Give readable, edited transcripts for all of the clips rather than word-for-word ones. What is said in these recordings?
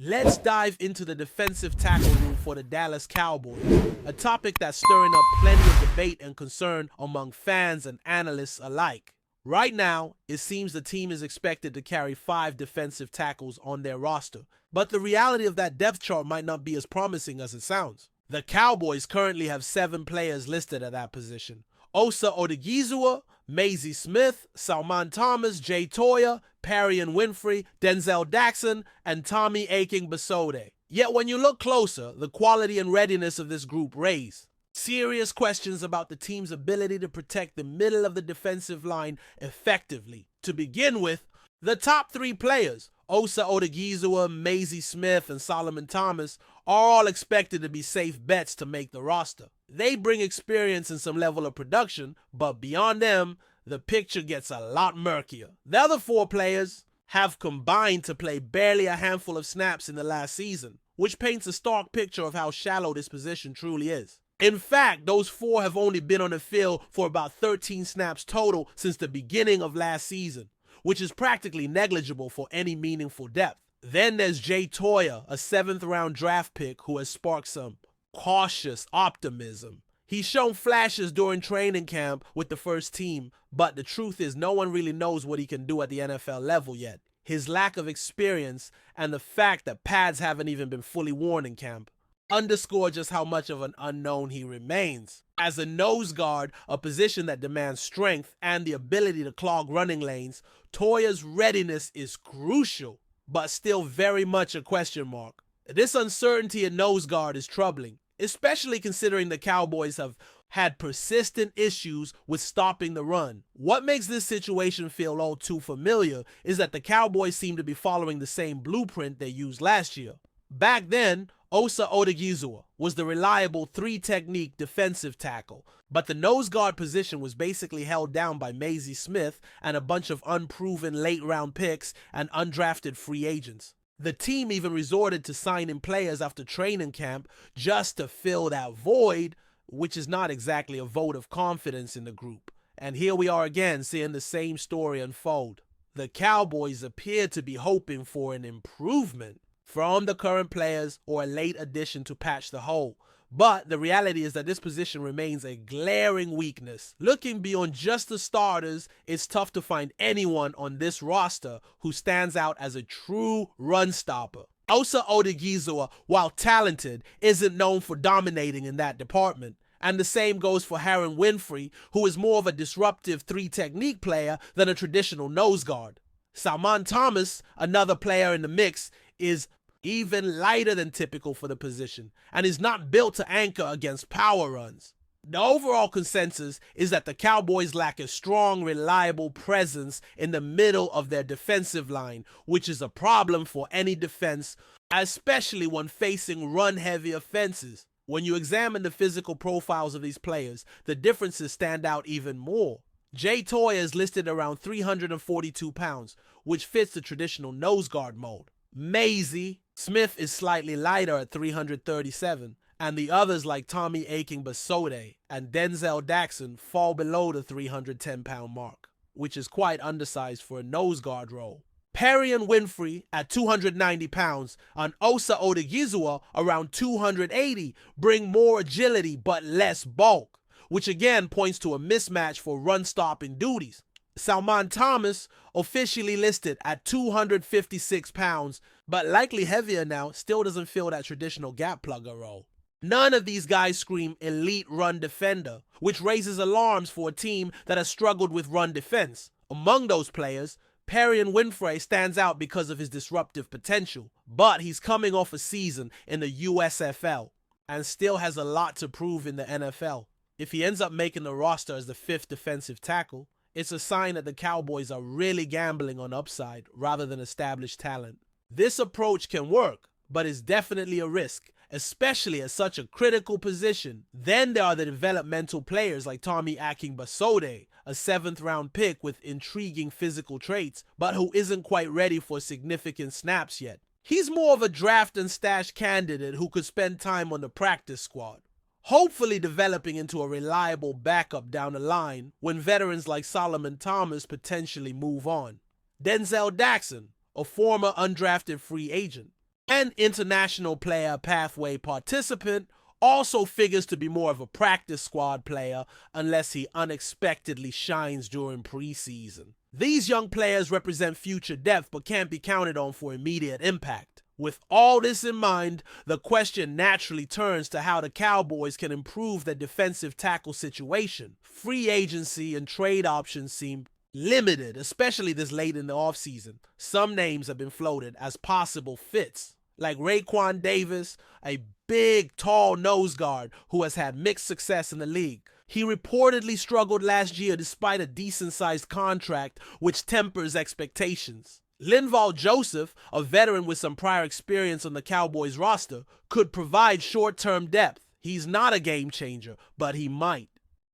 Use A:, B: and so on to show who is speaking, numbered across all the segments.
A: Let's dive into the defensive tackle room for the Dallas Cowboys, a topic that's stirring up plenty of debate and concern among fans and analysts alike. Right now, it seems the team is expected to carry 5 defensive tackles on their roster, but the reality of that depth chart might not be as promising as it sounds. The Cowboys currently have 7 players listed at that position: Osa Odigizua, Maisie Smith, Salman Thomas, Jay Toya, Perrion Winfrey, Denzel Daxon, and Tommy Aking-Basode. Yet when you look closer, the quality and readiness of this group raise serious questions about the team's ability to protect the middle of the defensive line effectively. To begin with, the top 3 players, Osa Odigizua, Maisie Smith, and Solomon Thomas, are all expected to be safe bets to make the roster. They bring experience and some level of production, but beyond them, the picture gets a lot murkier. The other 4 players have combined to play barely a handful of snaps in the last season, which paints a stark picture of how shallow this position truly is. In fact, those 4 have only been on the field for about 13 snaps total since the beginning of last season, which is practically negligible for any meaningful depth. Then there's Jay Toya, a 7th round draft pick who has sparked some cautious optimism. He's shown flashes during training camp with the first team, but the truth is no one really knows what he can do at the NFL level yet. His lack of experience and the fact that pads haven't even been fully worn in camp underscore just how much of an unknown he remains. As a nose guard, a position that demands strength and the ability to clog running lanes, Toya's readiness is crucial, but still very much a question mark. This uncertainty at nose guard is troubling, especially considering the Cowboys have had persistent issues with stopping the run. What makes this situation feel all too familiar is that the Cowboys seem to be following the same blueprint they used last year. Back then, Osa Odigizua was the reliable 3-technique defensive tackle, but the nose guard position was basically held down by Maisie Smith and a bunch of unproven late-round picks and undrafted free agents. The team even resorted to signing players after training camp just to fill that void, which is not exactly a vote of confidence in the group. And here we are again seeing the same story unfold. The Cowboys appear to be hoping for an improvement from the current players or a late addition to patch the hole. But the reality is that this position remains a glaring weakness. Looking beyond just the starters, it's tough to find anyone on this roster who stands out as a true run stopper. Osa Odigizua, while talented, isn't known for dominating in that department. And the same goes for Perrion Winfrey, who is more of a disruptive 3-technique player than a traditional nose guard. Salman Thomas, another player in the mix, is even lighter than typical for the position and is not built to anchor against power runs. The overall consensus is that the Cowboys lack a strong, reliable presence in the middle of their defensive line, which is a problem for any defense, especially when facing run-heavy offenses. When you examine the physical profiles of these players, the differences stand out even more. Jay Toya is listed around 342 pounds, which fits the traditional nose guard mold. Maisie Smith is slightly lighter at 337, and the others like Tommy Aking-Basode and Denzel Daxon fall below the 310-pound mark, which is quite undersized for a nose guard role. Perrion Winfrey at 290 pounds and Osa Odigizua around 280 bring more agility but less bulk, which again points to a mismatch for run-stopping duties. Salman Thomas, officially listed at 256 pounds, but likely heavier now, still doesn't fill that traditional gap plugger role. None of these guys scream elite run defender, which raises alarms for a team that has struggled with run defense. Among those players, Perrion Winfrey stands out because of his disruptive potential, but he's coming off a season in the USFL and still has a lot to prove in the NFL. If he ends up making the roster as the 5th defensive tackle, it's a sign that the Cowboys are really gambling on upside rather than established talent. This approach can work, but is definitely a risk, especially at such a critical position. Then there are the developmental players like Tommy Aking-Basode, a 7th round pick with intriguing physical traits, but who isn't quite ready for significant snaps yet. He's more of a draft and stash candidate who could spend time on the practice squad, hopefully developing into a reliable backup down the line when veterans like Solomon Thomas potentially move on. Denzel Daxon, a former undrafted free agent. An international player pathway participant also figures to be more of a practice squad player unless he unexpectedly shines during preseason. These young players represent future depth but can't be counted on for immediate impact. With all this in mind, the question naturally turns to how the Cowboys can improve their defensive tackle situation. Free agency and trade options seem limited, especially this late in the offseason. Some names have been floated as possible fits, like Raekwon Davis, a big, tall nose guard who has had mixed success in the league. He reportedly struggled last year despite a decent-sized contract, which tempers expectations. Linval Joseph, a veteran with some prior experience on the Cowboys roster, could provide short-term depth. He's not a game changer, but he might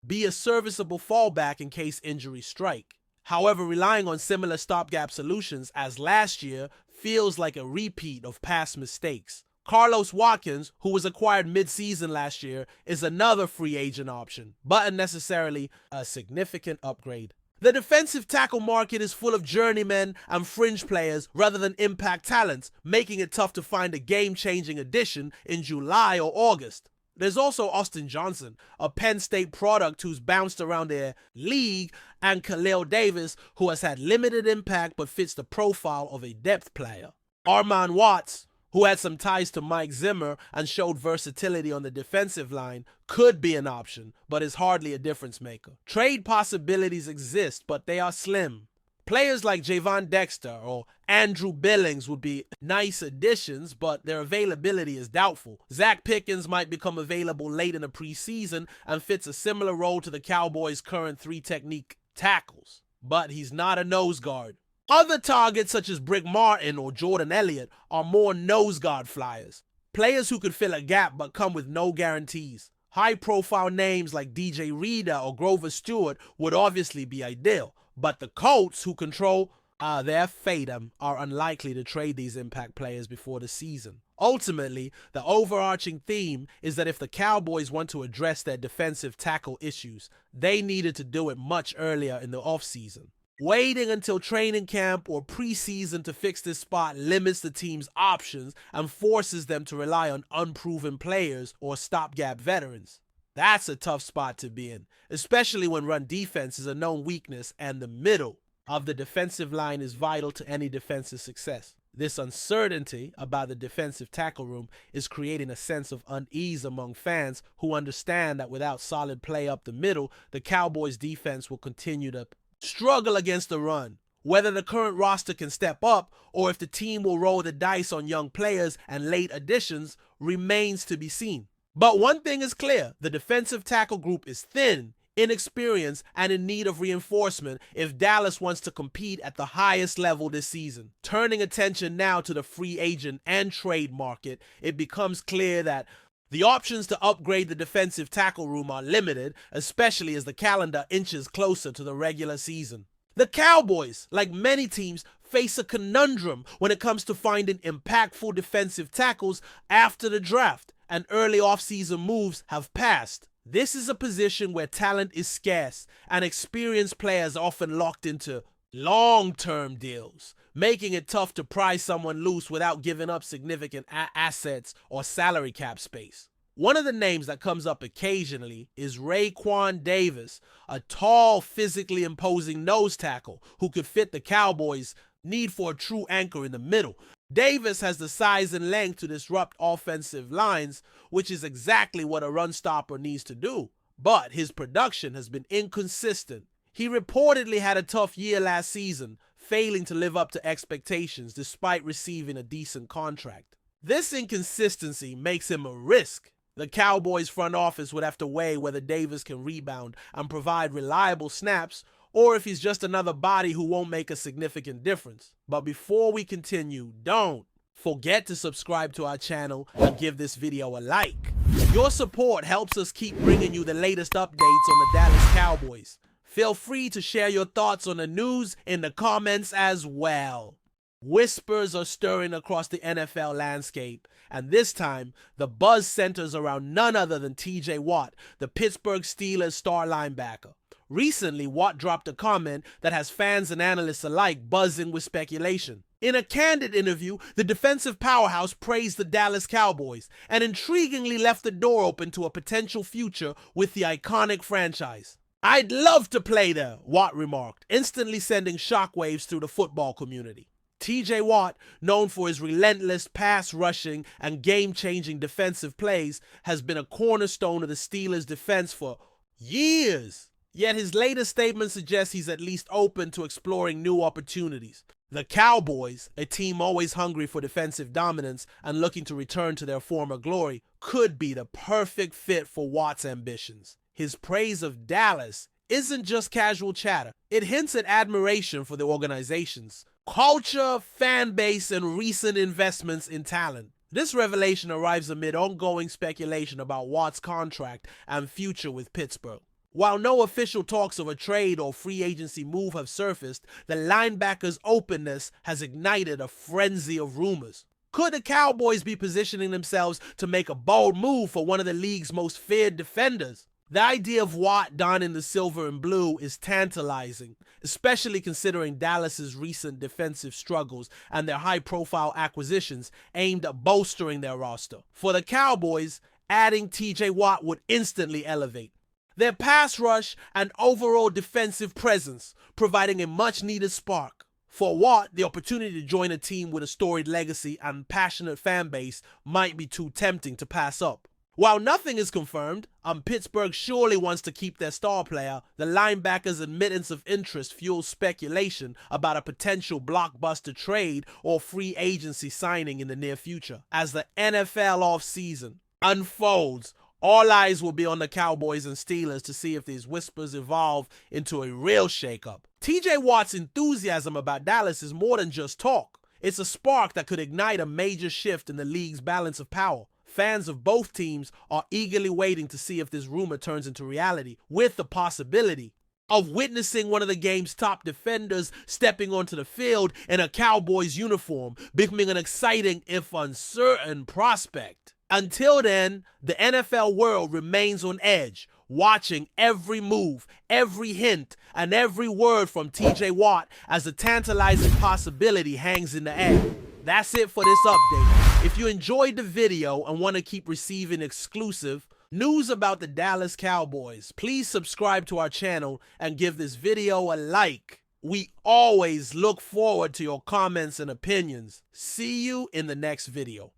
A: be a serviceable fallback in case injuries strike. However, relying on similar stopgap solutions as last year feels like a repeat of past mistakes. Carlos Watkins, who was acquired mid-season last year, is another free agent option, but unnecessarily a significant upgrade. The defensive tackle market is full of journeymen and fringe players rather than impact talents, making it tough to find a game-changing addition in July or August. There's also Austin Johnson, a Penn State product who's bounced around their league, and Khalil Davis, who has had limited impact but fits the profile of a depth player. Armon Watts, who had some ties to Mike Zimmer and showed versatility on the defensive line, could be an option, but is hardly a difference maker. Trade possibilities exist, but they are slim. Players like Javon Dexter or Andrew Billings would be nice additions, but their availability is doubtful. Zach Pickens might become available late in the preseason and fits a similar role to the Cowboys' current three-technique tackles, but he's not a nose guard. Other targets such as Brick Martin or Jordan Elliott are more nose guard flyers, players who could fill a gap but come with no guarantees. High-profile names like DJ Reader or Grover Stewart would obviously be ideal, but the Colts, who control their fate, are unlikely to trade these impact players before the season. Ultimately, the overarching theme is that if the Cowboys want to address their defensive tackle issues, they needed to do it much earlier in the offseason. Waiting until training camp or preseason to fix this spot limits the team's options and forces them to rely on unproven players or stopgap veterans. That's a tough spot to be in, especially when run defense is a known weakness and the middle of the defensive line is vital to any defensive success. This uncertainty about the defensive tackle room is creating a sense of unease among fans who understand that without solid play up the middle, the Cowboys' defense will continue to struggle against the run. Whether the current roster can step up or if the team will roll the dice on young players and late additions remains to be seen. But one thing is clear, the defensive tackle group is thin, inexperienced, and in need of reinforcement if Dallas wants to compete at the highest level this season. Turning attention now to the free agent and trade market, it becomes clear that the options to upgrade the defensive tackle room are limited, especially as the calendar inches closer to the regular season. The Cowboys, like many teams, face a conundrum when it comes to finding impactful defensive tackles after the draft, and early offseason moves have passed. This is a position where talent is scarce, and experienced players are often locked into long-term deals, making it tough to pry someone loose without giving up significant assets or salary cap space. One of the names that comes up occasionally is Raekwon Davis, a tall, physically imposing nose tackle who could fit the Cowboys' need for a true anchor in the middle. Davis has the size and length to disrupt offensive lines, which is exactly what a run stopper needs to do. But his production has been inconsistent. He reportedly had a tough year last season, failing to live up to expectations despite receiving a decent contract. This inconsistency makes him a risk. The Cowboys front office would have to weigh whether Davis can rebound and provide reliable snaps, or if he's just another body who won't make a significant difference. But before we continue, don't forget to subscribe to our channel and give this video a like. Your support helps us keep bringing you the latest updates on the Dallas Cowboys. Feel free to share your thoughts on the news in the comments as well. Whispers are stirring across the NFL landscape, and this time, the buzz centers around none other than TJ Watt, the Pittsburgh Steelers star linebacker. Recently, Watt dropped a comment that has fans and analysts alike buzzing with speculation. In a candid interview, the defensive powerhouse praised the Dallas Cowboys and intriguingly left the door open to a potential future with the iconic franchise. "I'd love to play there," Watt remarked, instantly sending shockwaves through the football community. TJ Watt, known for his relentless pass rushing and game-changing defensive plays, has been a cornerstone of the Steelers' defense for years. Yet his latest statement suggests he's at least open to exploring new opportunities. The Cowboys, a team always hungry for defensive dominance and looking to return to their former glory, could be the perfect fit for Watt's ambitions. His praise of Dallas isn't just casual chatter. It hints at admiration for the organization's culture, fan base, and recent investments in talent. This revelation arrives amid ongoing speculation about Watt's contract and future with Pittsburgh. While no official talks of a trade or free agency move have surfaced, the linebacker's openness has ignited a frenzy of rumors. Could the Cowboys be positioning themselves to make a bold move for one of the league's most feared defenders? The idea of Watt donning the silver and blue is tantalizing, especially considering Dallas's recent defensive struggles and their high-profile acquisitions aimed at bolstering their roster. For the Cowboys, adding TJ Watt would instantly elevate their pass rush and overall defensive presence, providing a much-needed spark. For Watt, the opportunity to join a team with a storied legacy and passionate fan base might be too tempting to pass up. While nothing is confirmed, Pittsburgh surely wants to keep their star player, the linebacker's admittance of interest fuels speculation about a potential blockbuster trade or free agency signing in the near future. As the NFL offseason unfolds, all eyes will be on the Cowboys and Steelers to see if these whispers evolve into a real shakeup. TJ Watt's enthusiasm about Dallas is more than just talk. It's a spark that could ignite a major shift in the league's balance of power. Fans of both teams are eagerly waiting to see if this rumor turns into reality, with the possibility of witnessing one of the game's top defenders stepping onto the field in a Cowboys uniform, becoming an exciting, if uncertain, prospect. Until then, the NFL world remains on edge, watching every move, every hint, and every word from TJ Watt as the tantalizing possibility hangs in the air. That's it for this update. If you enjoyed the video and want to keep receiving exclusive news about the Dallas Cowboys, please subscribe to our channel and give this video a like. We always look forward to your comments and opinions. See you in the next video.